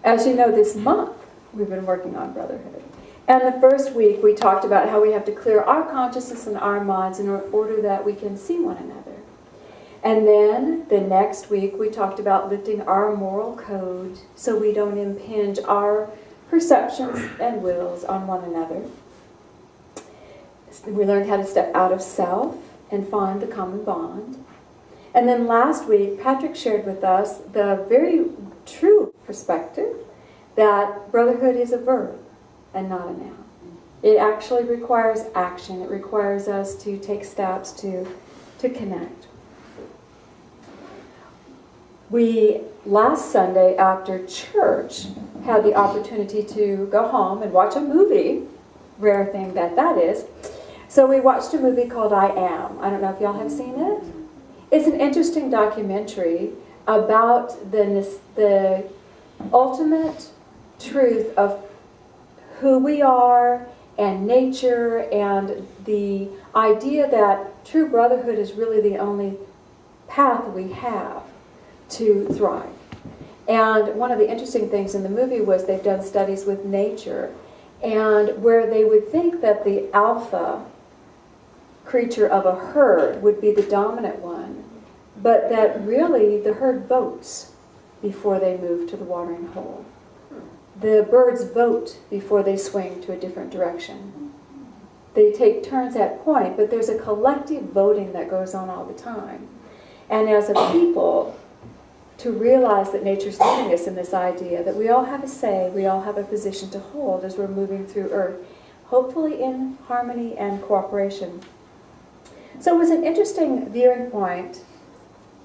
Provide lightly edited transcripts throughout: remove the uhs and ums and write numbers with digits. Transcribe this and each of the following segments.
As you know, this month we've been working on brotherhood. And the first week we talked about how we have to clear our consciousness and our minds in order that we can see one another. And then the next week we talked about lifting our moral code so we don't impinge our perceptions and wills on one another. We learned how to step out of self and find the common bond. And then last week, Patrick shared with us the very true perspective that brotherhood is a verb and not a noun. It actually requires action. It requires us to take steps to connect. We, last Sunday after church, had the opportunity to go home and watch a movie. Rare thing that is. So we watched a movie called I Am. I don't know if y'all have seen it. It's an interesting documentary about the ultimate truth of who we are and nature, and the idea that true brotherhood is really the only path we have to thrive. And one of the interesting things in the movie was they've done studies with nature, and where they would think that the alpha creature of a herd would be the dominant one, but that really the herd votes before they move to the watering hole. The birds vote before they swing to a different direction. They take turns at point, but there's a collective voting that goes on all the time. And as a people, to realize that nature's leading us in this idea that we all have a say, we all have a position to hold as we're moving through Earth, hopefully in harmony and cooperation. So it was an interesting viewing point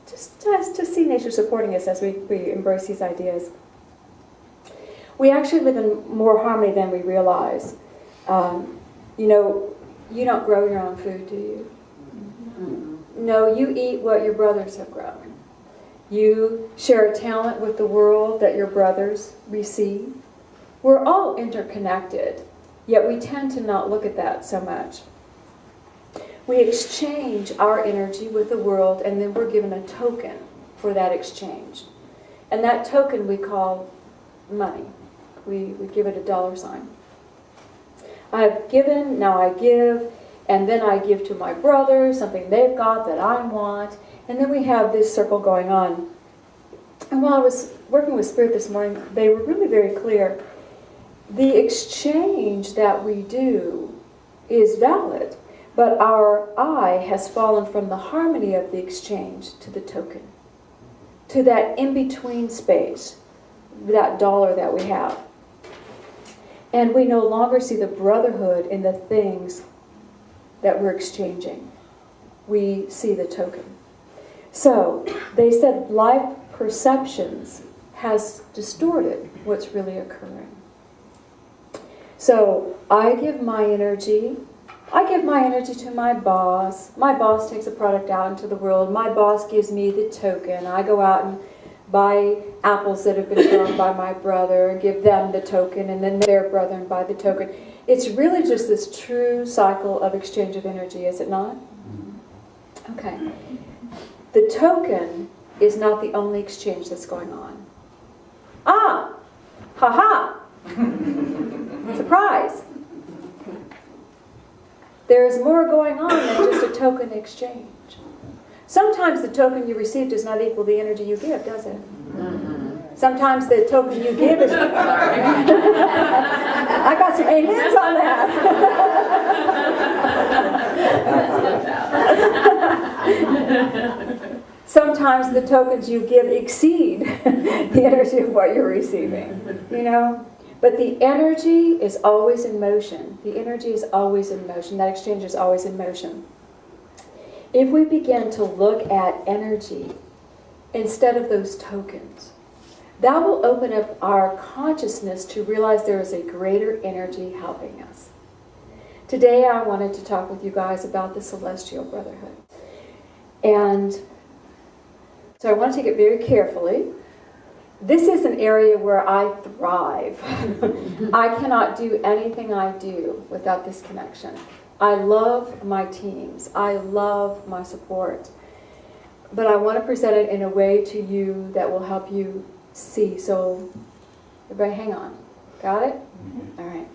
just to see nature supporting us as we embrace these ideas. We actually live in more harmony than we realize. You don't grow your own food, do you? No, you eat what your brothers have grown. You share a talent with the world that your brothers receive. We're all interconnected, yet we tend to not look at that so much. We exchange our energy with the world, and then we're given a token for that exchange. And that token we call money. We give it a dollar sign. I've given, now I give, and then I give to my brother something they've got that I want, and then we have this circle going on. And while I was working with Spirit this morning, they were really very clear. The exchange that we do is valid, but our eye has fallen from the harmony of the exchange to the token, to that in-between space, that dollar that we have. And we no longer see the brotherhood in the things that we're exchanging. We see the token. So they said life perceptions has distorted what's really occurring. So I give my energy to my boss. My boss takes a product out into the world. My boss gives me the token. I go out and buy apples that have been grown by my brother, give them the token, and then their brethren buy the token. It's really just this true cycle of exchange of energy, is it not? Okay. The token is not the only exchange that's going on. Ah! Ha-ha! Surprise! There's more going on than just a token exchange. Sometimes the token you receive does not equal the energy you give, does it? Sometimes the token you give is... I got some amens on that. Sometimes the tokens you give exceed the energy of what you're receiving. You know? But the energy is always in motion. The energy is always in motion. That exchange is always in motion. If we begin to look at energy instead of those tokens, that will open up our consciousness to realize there is a greater energy helping us. Today I wanted to talk with you guys about the celestial brotherhood. And so I want to take it very carefully. This is an area where I thrive. I cannot do anything I do without this connection. I love my teams. I love my support. But I want to present it in a way to you that will help you see. So Everybody hang on. Got it? All right.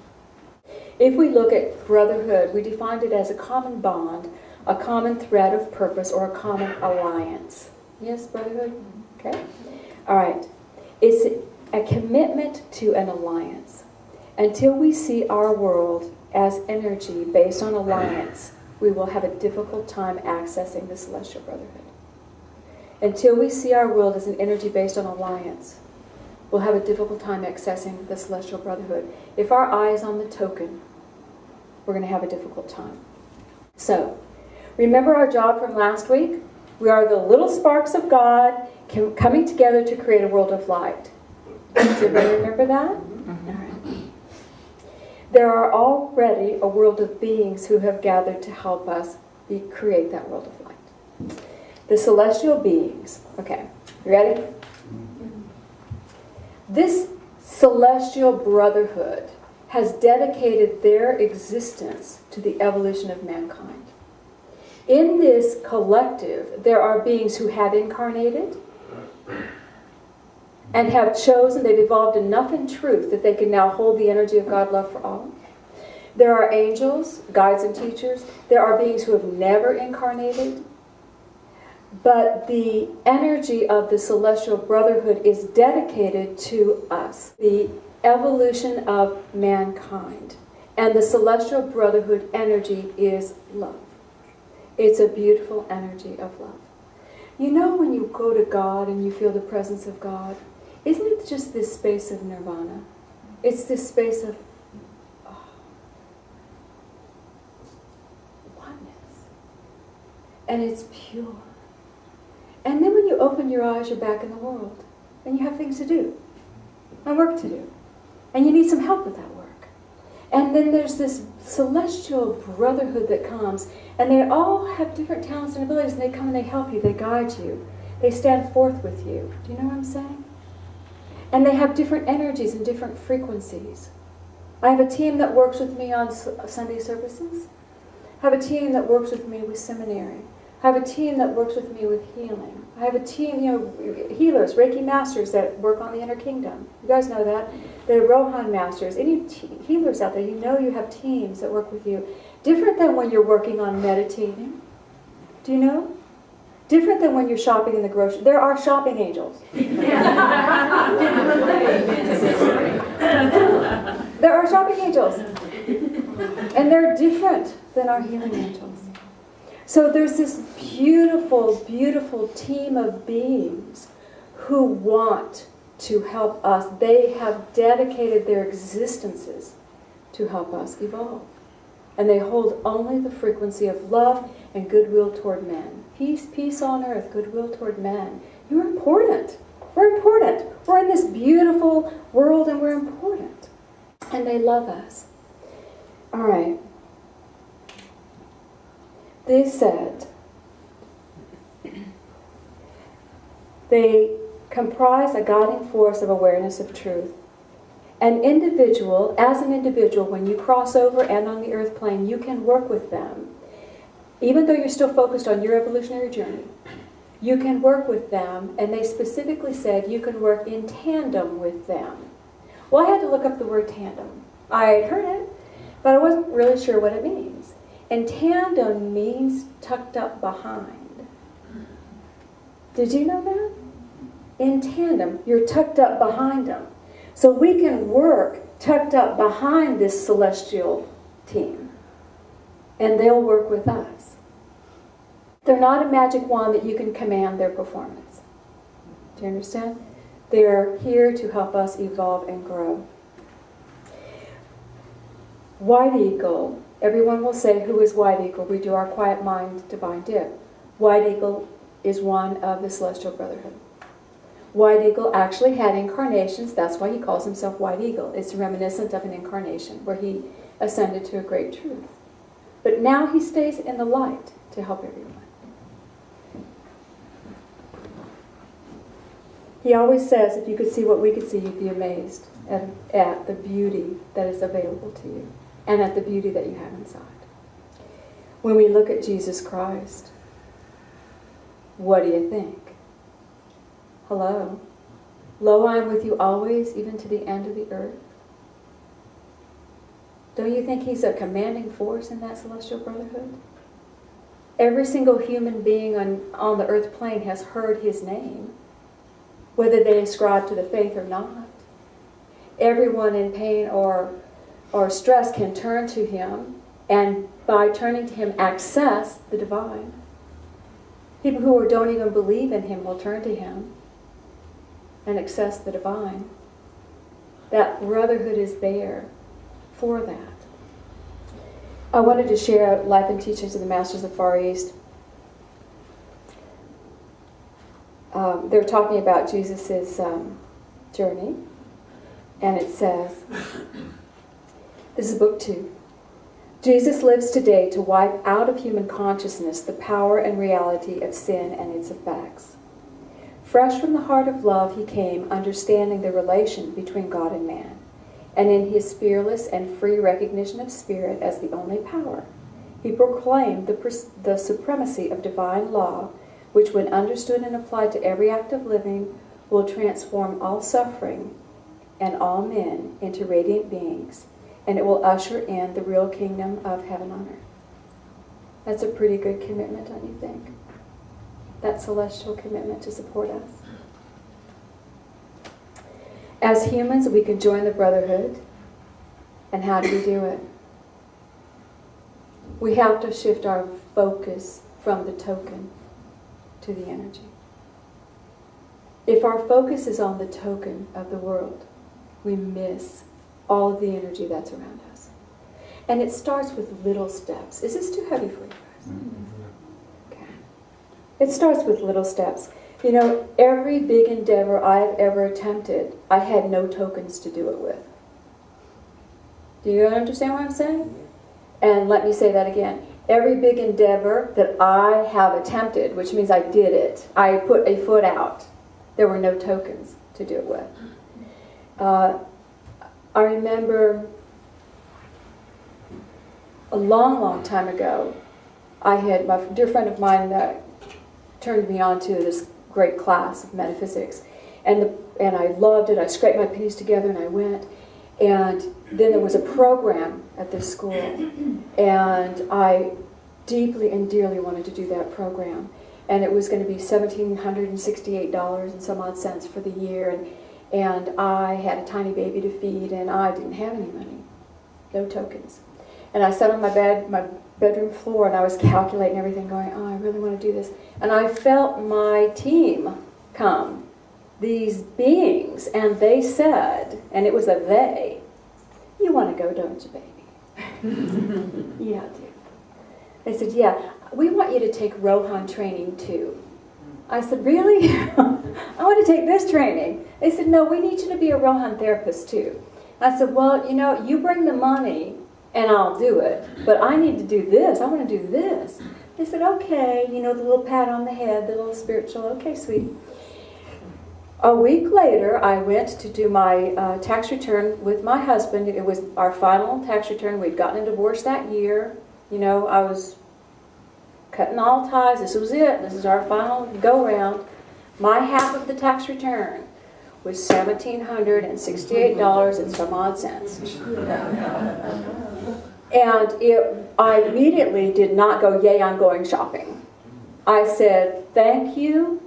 If we look at brotherhood, we defined it as a common bond, a common thread of purpose, or a common alliance. Yes, brotherhood? Okay. All right. It's a commitment to an alliance. Until we see our world as energy based on alliance, we will have a difficult time accessing the celestial brotherhood. Until we see our world as an energy based on alliance, we'll have a difficult time accessing the celestial brotherhood. If our eye is on the token, we're going to have a difficult time. So, remember our job from last week? We are the little sparks of God coming together to create a world of light. Does everybody remember that? All right. There are already a world of beings who have gathered to help us create that world of light. The celestial beings. Okay, you ready? This celestial brotherhood has dedicated their existence to the evolution of mankind. In this collective, there are beings who have incarnated and have chosen, they've evolved enough in truth that they can now hold the energy of God love for all. There are angels, guides and teachers. There are beings who have never incarnated. But the energy of the celestial brotherhood is dedicated to us, the evolution of mankind. And the celestial brotherhood energy is love. It's a beautiful energy of love. You know when you go to God and you feel the presence of God, isn't it just this space of nirvana? It's this space of oneness. And it's pure. And then when you open your eyes, you're back in the world. And you have things to do. And work to do. And you need some help with that work. And then there's this celestial brotherhood that comes. And they all have different talents and abilities. And they come and they help you. They guide you. They stand forth with you. Do you know what I'm saying? And they have different energies and different frequencies. I have a team that works with me on Sunday services. I have a team that works with me with seminary. I have a team that works with me with healing. I have a team, healers, Reiki masters that work on the inner kingdom. You guys know that. The Rohan masters. Any healers out there, you know you have teams that work with you. Different than when you're working on meditating. Do you know? Different than when you're shopping in the grocery. There are shopping angels. There are shopping angels. And they're different than our healing angels. So there's this beautiful, beautiful team of beings who want to help us. They have dedicated their existences to help us evolve. And they hold only the frequency of love and goodwill toward men. Peace, peace on earth, goodwill toward men. You're important. We're important. We're in this beautiful world and we're important. And they love us. All right. They said they comprise a guiding force of awareness of truth. An individual, as an individual, when you cross over and on the earth plane, you can work with them. Even though you're still focused on your evolutionary journey, you can work with them, and they specifically said you can work in tandem with them. Well, I had to look up the word tandem. I had heard it, but I wasn't really sure what it means. And tandem means tucked up behind. Did you know that? In tandem, you're tucked up behind them. So we can work tucked up behind this celestial team. And they'll work with us. They're not a magic wand that you can command their performance. Do you understand? They're here to help us evolve and grow. White eagle. Everyone will say, who is white eagle? We do our quiet mind divine dip. White eagle is one of the celestial brotherhood. White eagle actually had incarnations. That's why he calls himself white eagle. It's reminiscent of an incarnation where he ascended to a great truth. But now he stays in the light to help everyone. He always says, if you could see what we could see, you'd be amazed at the beauty that is available to you and at the beauty that you have inside. When we look at Jesus Christ, what do you think? Hello? Lo, I am with you always, even to the end of the earth. Don't you think he's a commanding force in that celestial brotherhood? Every single human being on the earth plane has heard his name, whether they ascribe to the faith or not. Everyone in pain or stress can turn to him, and by turning to him, access the divine. People who don't even believe in him will turn to him and access the divine. That brotherhood is there for that. I wanted to share Life and Teachings of the Masters of the Far East. They're talking about Jesus' journey, and it says, this is book 2. Jesus lives today to wipe out of human consciousness the power and reality of sin and its effects. Fresh from the heart of love, he came, understanding the relation between God and man, and in his fearless and free recognition of spirit as the only power, he proclaimed the supremacy of divine law, which, when understood and applied to every act of living, will transform all suffering and all men into radiant beings, and it will usher in the real kingdom of heaven on earth. That's a pretty good commitment, don't you think? That celestial commitment to support us. As humans, we can join the brotherhood. And how do we do it? We have to shift our focus from the token to the energy. If our focus is on the token of the world, we miss all of the energy that's around us. And it starts with little steps. Is this too heavy for you guys? Okay. It starts with little steps. You know, every big endeavor I've ever attempted, I had no tokens to do it with. Do you understand what I'm saying? And let me say that again. Every big endeavor that I have attempted, which means I did it, I put a foot out, there were no tokens to do it with. I remember a long, long time ago, my dear friend of mine turned me on to this great class of metaphysics, and I loved it. I scraped my pennies together and I went, and then there was a program at this school, and I deeply and dearly wanted to do that program, and it was going to be $1,768 and some odd cents for the year, and I had a tiny baby to feed, and I didn't have any money, no tokens. And I sat on my bedroom floor, and I was calculating everything, going, oh, I really want to do this. And I felt my team come, these beings, and they said, and it was a they, you want to go, don't you, baby? Yeah, I do. They said, yeah, we want you to take Rohan training too. I said, really? I want to take this training. They said, no, we need you to be a Rohan therapist too. I said, well, you know, you bring the money and I'll do it, but I need to do this. I want to do this. They said, okay, you know, the little pat on the head, the little spiritual, okay, sweetie. A week later, I went to do my tax return with my husband. It was our final tax return. We'd gotten a divorce that year. You know, I was cutting all ties. This was it. This is our final go-round. My half of the tax return was $1,768 and some odd cents. And I immediately did not go, yay, I'm going shopping. I said, thank you,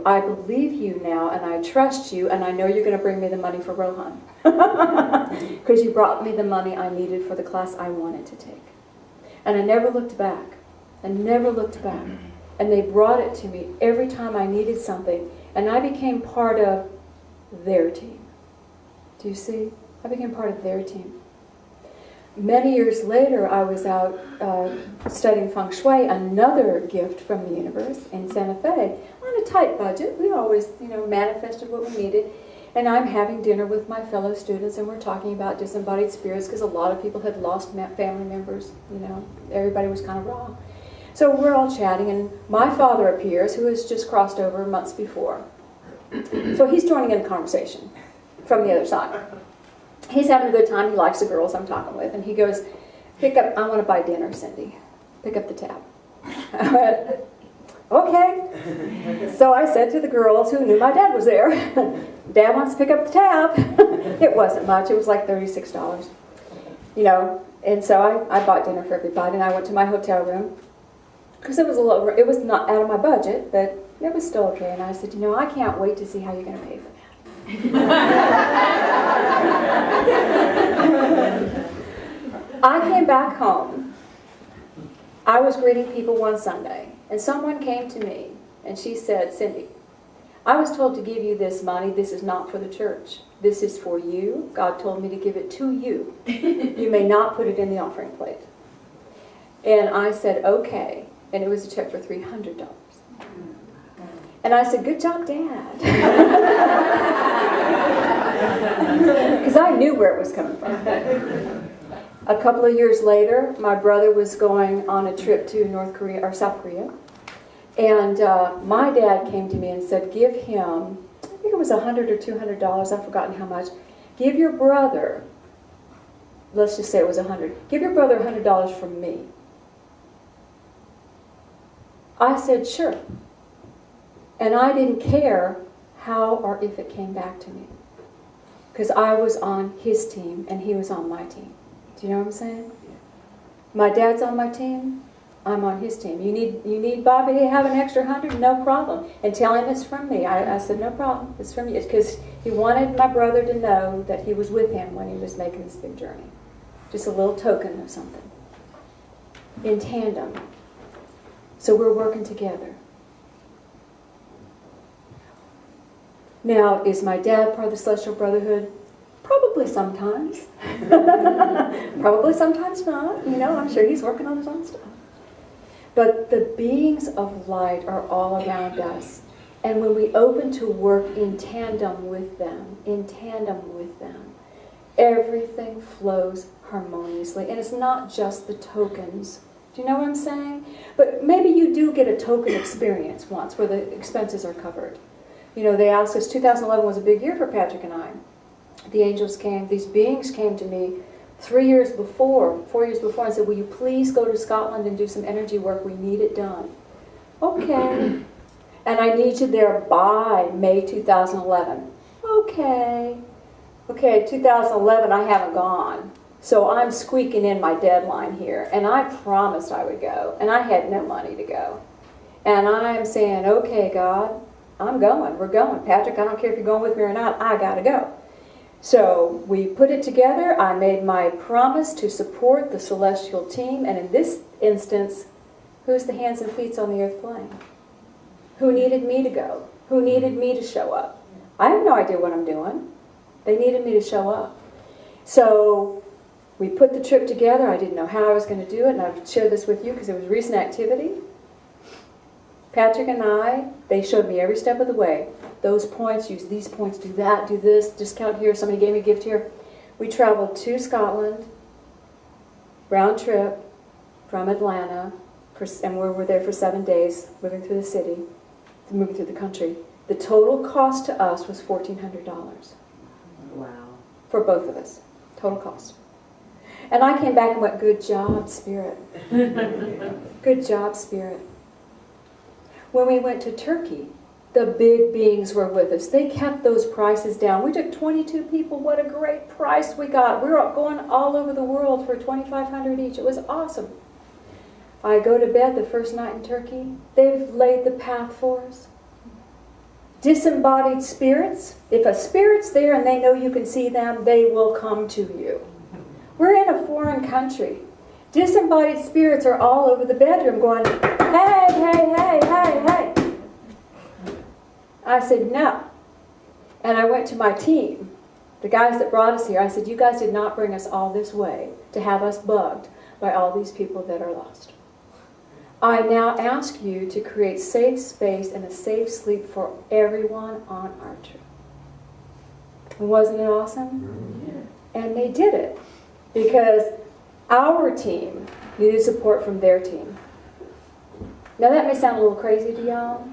I believe you now, and I trust you, and I know you're going to bring me the money for Rohan. Because you brought me the money I needed for the class I wanted to take. And I never looked back. And they brought it to me every time I needed something, and I became part of their team. Do you see? I became part of their team. Many years later, I was out studying feng shui, another gift from the universe in Santa Fe, on a tight budget. We always, manifested what we needed. And I'm having dinner with my fellow students, and we're talking about disembodied spirits, because a lot of people had lost family members. Everybody was kind of raw. So we're all chatting, and my father appears, who has just crossed over months before. So he's joining in the conversation from the other side. He's having a good time. He likes the girls I'm talking with. And he goes, I want to buy dinner, Cindy. Pick up the tab. I went, okay. So I said to the girls who knew my dad was there, Dad wants to pick up the tab. It wasn't much. It was like $36. And so I bought dinner for everybody, and I went to my hotel room because it was not out of my budget, but it was still okay. And I said, I can't wait to see how you're going to pay for that. I came back home. I was greeting people one Sunday, and someone came to me, and she said, Cindy, I was told to give you this money. This is not for the church. This is for you. God told me to give it to you. You may not put it in the offering plate. And I said, okay. And it was a check for $300. And I said, good job, Dad. Because I knew where it was coming from. A couple of years later, my brother was going on a trip to North Korea or South Korea. And my dad came to me and said, give him, I think it was $100 or $200, I've forgotten how much. Give your brother, let's just say it was $100. Give your brother $100 from me. I said, sure. And I didn't care how or if it came back to me. Because I was on his team and he was on my team. Do you know what I'm saying? My dad's on my team. I'm on his team. You need Bobby to have an extra $100? No problem. And tell him it's from me. I said, no problem. It's from you. Because he wanted my brother to know that he was with him when he was making this big journey. Just a little token of something. In tandem. So we're working together. Now, is my dad part of the Celestial Brotherhood? Probably sometimes. Probably sometimes not. I'm sure he's working on his own stuff. But the beings of light are all around us. And when we open to work in tandem with them, everything flows harmoniously. And it's not just the tokens. Do you know what I'm saying? But maybe you do get a token experience once where the expenses are covered. They asked us, 2011 was a big year for Patrick and I. The angels came, these beings came to me 4 years before, and said, will you please go to Scotland and do some energy work? We need it done. Okay. And I need you there by May 2011. Okay. 2011, I haven't gone. So I'm squeaking in my deadline here. And I promised I would go. And I had no money to go. And I'm saying, okay, God, I'm going. We're going. Patrick, I don't care if you're going with me or not. I got to go. So we put it together. I made my promise to support the celestial team. And in this instance, who's the hands and feet on the earth plane? Who needed me to go? Who needed me to show up? I have no idea what I'm doing. They needed me to show up. So we put the trip together. I didn't know how I was going to do it. And I've shared this with you because it was recent activity. Patrick and I, they showed me every step of the way. Those points, use these points, do that, do this, discount here, somebody gave me a gift here. We traveled to Scotland, round trip from Atlanta, and we were there for 7 days, moving through the city, moving through the country. The total cost to us was $1,400. Wow. For both of us. Total cost. And I came back and went, good job, Spirit. Good job, Spirit. When we went to Turkey, the big beings were with us. They kept those prices down. We took 22 people. What a great price we got. We were going all over the world for $2,500 each. It was awesome. I go to bed the first night in Turkey. They've laid the path for us. Disembodied spirits. If a spirit's there and they know you can see them, they will come to you. We're in a foreign country. Disembodied spirits are all over the bedroom going, hey, hey, hey, hey, hey. I said, no. And I went to my team, the guys that brought us here. I said, you guys did not bring us all this way to have us bugged by all these people that are lost. I now ask you to create safe space and a safe sleep for everyone on our trip. Wasn't it awesome? Yeah. And they did it because our team needed support from their team. Now that may sound a little crazy to y'all,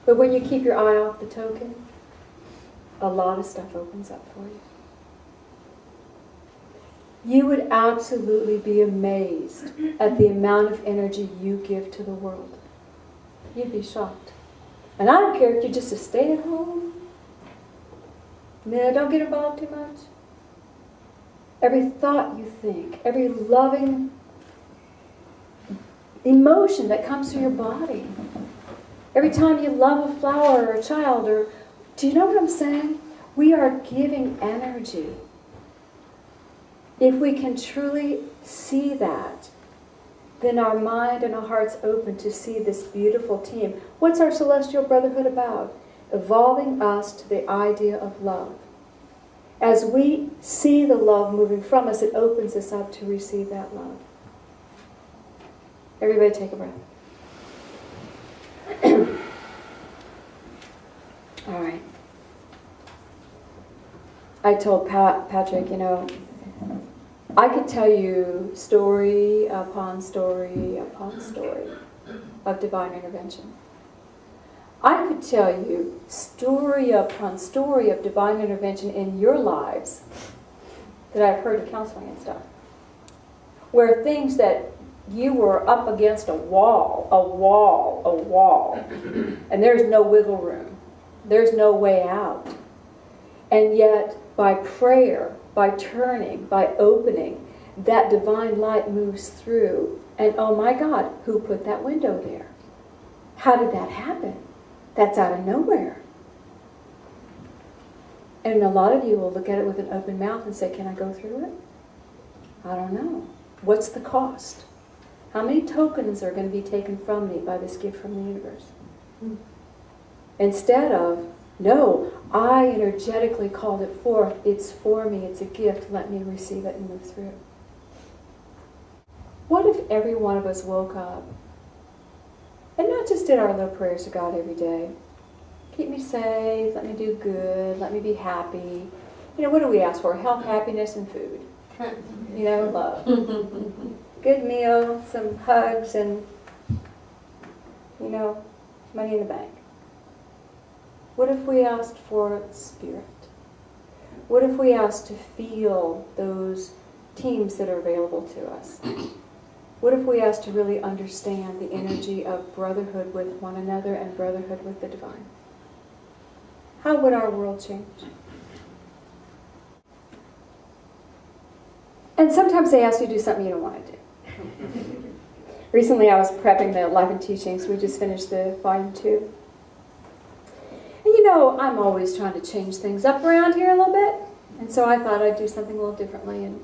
but when you keep your eye off the token, a lot of stuff opens up for you. you would absolutely be amazed at the amount of energy you give to the world. You'd be shocked. And I don't care if you just stay at home. No, don't get involved too much. Every thought you think, every loving emotion that comes through your body, every time you love a flower or a child, or do you know what I'm saying? We are giving energy. If we can truly see that, then our mind and our hearts open to see this beautiful team. What's our celestial brotherhood about? Evolving us to the idea of love. As we see the love moving from us, it opens us up to receive that love. Everybody take a breath. All right. I told Patrick, I could tell you story upon story upon story of divine intervention. I could tell you story upon story of divine intervention in your lives that I've heard of counseling and stuff, where things that you were up against a wall, and there's no wiggle room. There's no way out. And yet, by prayer, by turning, by opening, that divine light moves through. And oh my God, who put that window there? How did that happen? That's out of nowhere. And a lot of you will look at it with an open mouth and say, can I go through it? I don't know. What's the cost? How many tokens are going to be taken from me by this gift from the universe? Instead of, no, I energetically called it forth. It's for me. It's a gift. Let me receive it and move through it. What if every one of us woke up and not just did our little prayers to God every day? Keep me safe. Let me do good. Let me be happy. What do we ask for? Health, happiness, and food. Love. Good meal, some hugs, and, money in the bank. What if we asked for spirit? What if we asked to feel those teams that are available to us? What if we asked to really understand the energy of brotherhood with one another and brotherhood with the divine? How would our world change? And sometimes they ask you to do something you don't want to do. Recently I was prepping the Life and Teachings. We just finished the volume 2. And I'm always trying to change things up around here a little bit. And so I thought I'd do something a little differently. And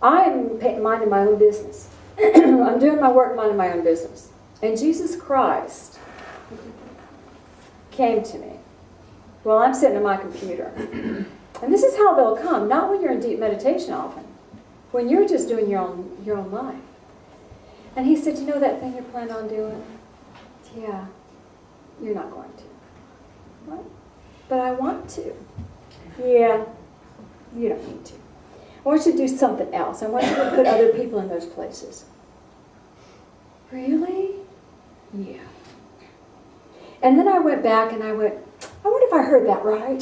I'm minding my own business. I'm doing my work minding my own business. And Jesus Christ came to me while I'm sitting at my computer. And this is how they'll come. Not when you're in deep meditation often. When you're just doing your own life. And he said, that thing you're planning on doing? Yeah, you're not going to. What? But I want to. Yeah, you don't need to. I want you to do something else. I want you to put other people in those places. Really? Yeah. And then I went back and I went, I wonder if I heard that right.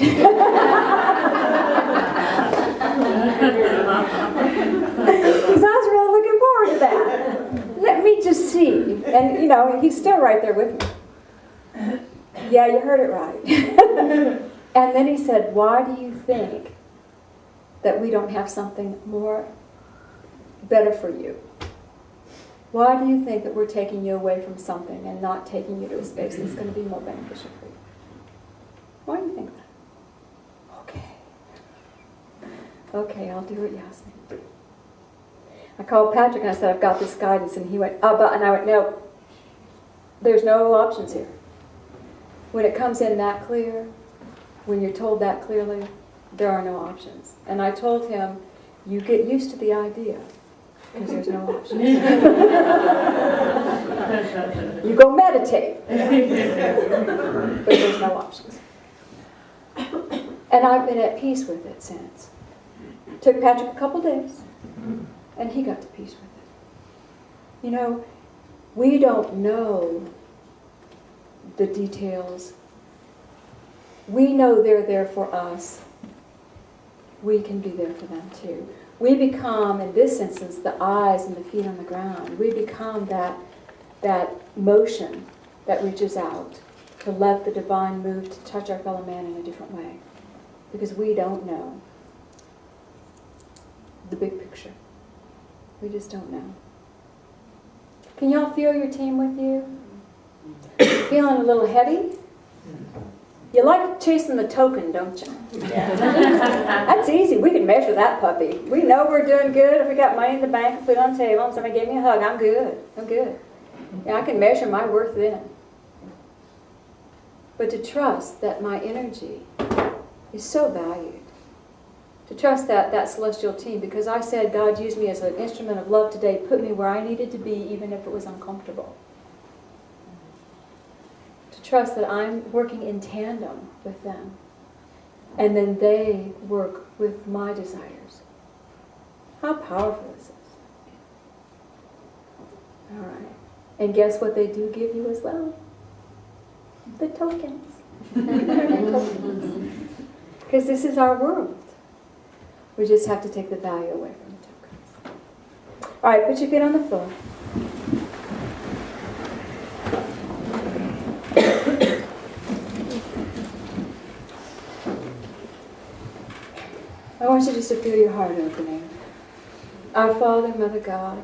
Because I was really looking forward to that. Let me just see. And, he's still right there with me. Yeah, you heard it right. And then he said, why do you think that we don't have something more better for you? Why do you think that we're taking you away from something and not taking you to a space that's going to be more beneficial for you? Why do you think that? Okay, I'll do what you ask me. I called Patrick and I said, I've got this guidance. And he went, and I went, no, there's no options here. When it comes in that clear, when you're told that clearly, there are no options. And I told him, you get used to the idea, because there's no options. You go meditate, but there's no options. And I've been at peace with it since. Took Patrick a couple days, and he got to peace with it. We don't know the details. We know they're there for us. We can be there for them too. We become, in this instance, the eyes and the feet on the ground. We become that motion that reaches out to let the divine move to touch our fellow man in a different way. Because we don't know the big picture. We just don't know. Can y'all feel your team with you? Feeling a little heavy? You like chasing the token, don't you? Yeah. That's easy. We can measure that puppy. We know we're doing good. If we got money in the bank and put it on the table and somebody gave me a hug, I'm good. I'm good. Yeah, I can measure my worth then. But to trust that my energy is so valued. To trust that celestial team, because I said God used me as an instrument of love today, put me where I needed to be, even if it was uncomfortable. To trust that I'm working in tandem with them. And then they work with my desires. How powerful is this? All right. And guess what they do give you as well? The tokens. Because this is our world. We just have to take the value away from the tokens. All right, put your feet on the floor. I want you just to feel your heart opening. Our Father, Mother God.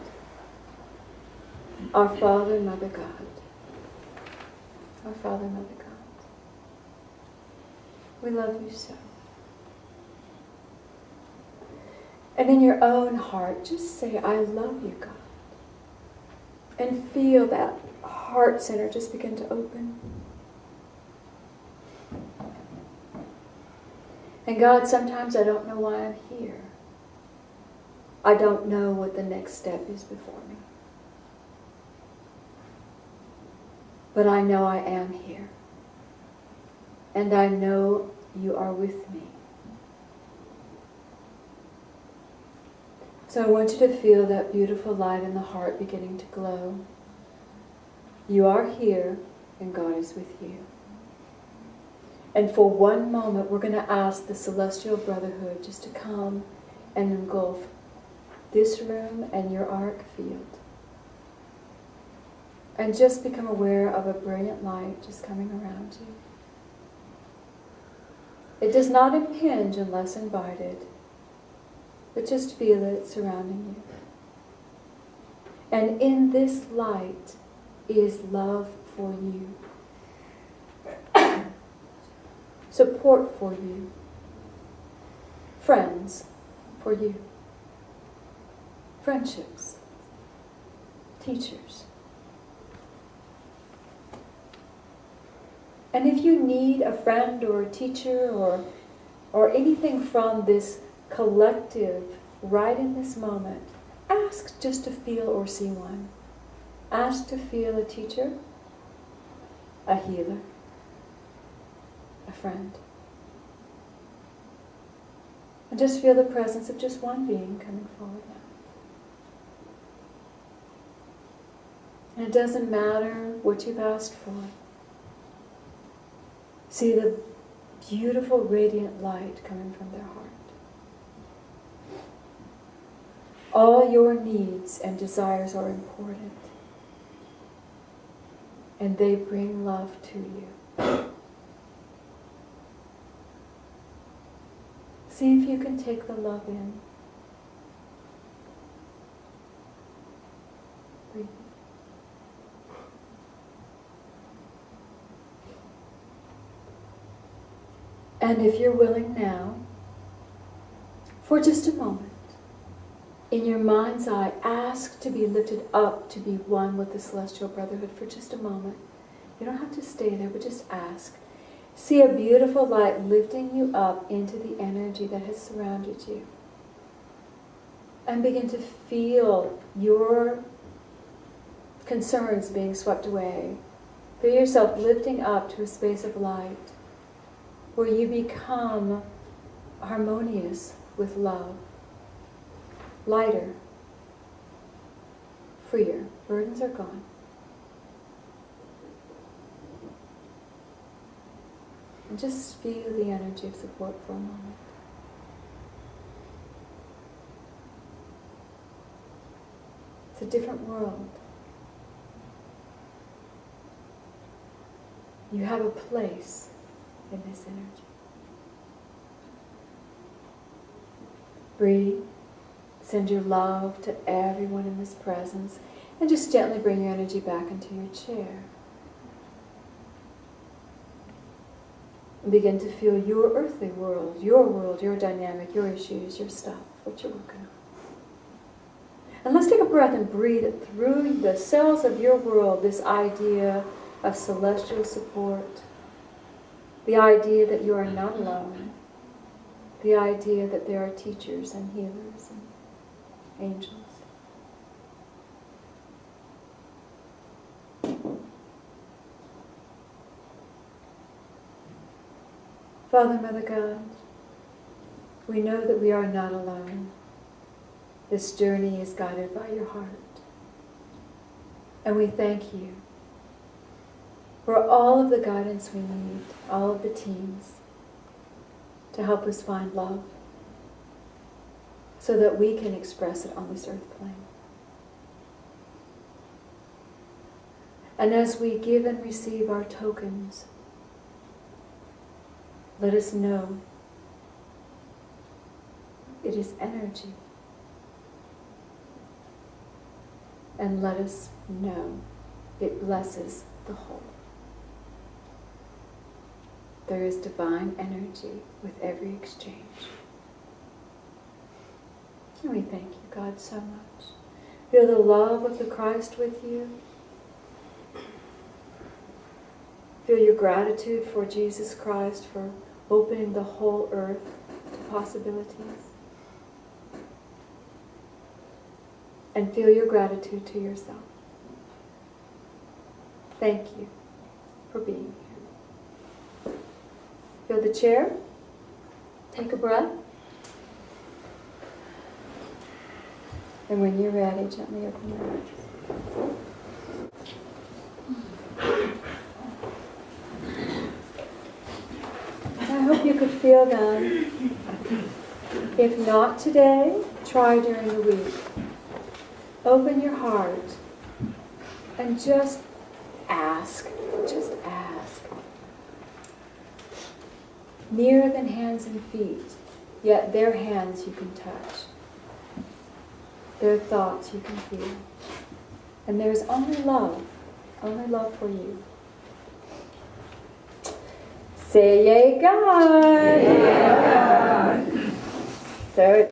Our Father, Mother God. Our Father, Mother God. We love you so. And in your own heart, just say, I love you, God. And feel that heart center just begin to open. And God, sometimes I don't know why I'm here. I don't know what the next step is before me. But I know I am here. And I know you are with me. So I want you to feel that beautiful light in the heart beginning to glow. You are here, and God is with you. And for one moment, we're going to ask the Celestial Brotherhood just to come and engulf this room and your arc field. And just become aware of a brilliant light just coming around you. It does not impinge unless invited. But just feel it surrounding you. And in this light is love for you. Support for you. Friends for you. Friendships. Teachers. And if you need a friend or a teacher or anything from this collective right in this moment, ask just to feel or see one. Ask to feel a teacher, a healer, a friend. And just feel the presence of just one being coming forward now. And it doesn't matter what you've asked for. See the beautiful radiant light coming from their heart. All your needs and desires are important. And they bring love to you. See if you can take the love in. Breathe. And if you're willing now, for just a moment, in your mind's eye, ask to be lifted up to be one with the Celestial Brotherhood for just a moment. You don't have to stay there, but just ask. See a beautiful light lifting you up into the energy that has surrounded you. And begin to feel your concerns being swept away. Feel yourself lifting up to a space of light where you become harmonious with love. Lighter, freer. Burdens are gone. And just feel the energy of support for a moment. It's a different world. You have a place in this energy. Breathe. Send your love to everyone in this presence. And just gently bring your energy back into your chair. And begin to feel your earthly world, your dynamic, your issues, your stuff, what you're working on. And let's take a breath and breathe it through the cells of your world, this idea of celestial support, the idea that you are not alone, the idea that there are teachers and healers and angels. Father, Mother God, we know that we are not alone. This journey is guided by your heart. And we thank you for all of the guidance we need, all of the teams, to help us find love so that we can express it on this earth plane. And as we give and receive our tokens, let us know it is energy. And let us know it blesses the whole. There is divine energy with every exchange. And we thank you, God, so much. Feel the love of the Christ with you. Feel your gratitude for Jesus Christ for opening the whole earth to possibilities. And feel your gratitude to yourself. Thank you for being here. Feel the chair. Take a breath. And when you're ready, gently open your eyes. I hope you could feel them. If not today, try during the week. Open your heart and just ask. Just ask. Nearer than hands and feet, yet their hands you can touch. Their thoughts you can feel. And there's only love for you. Say yay God! Yay God! So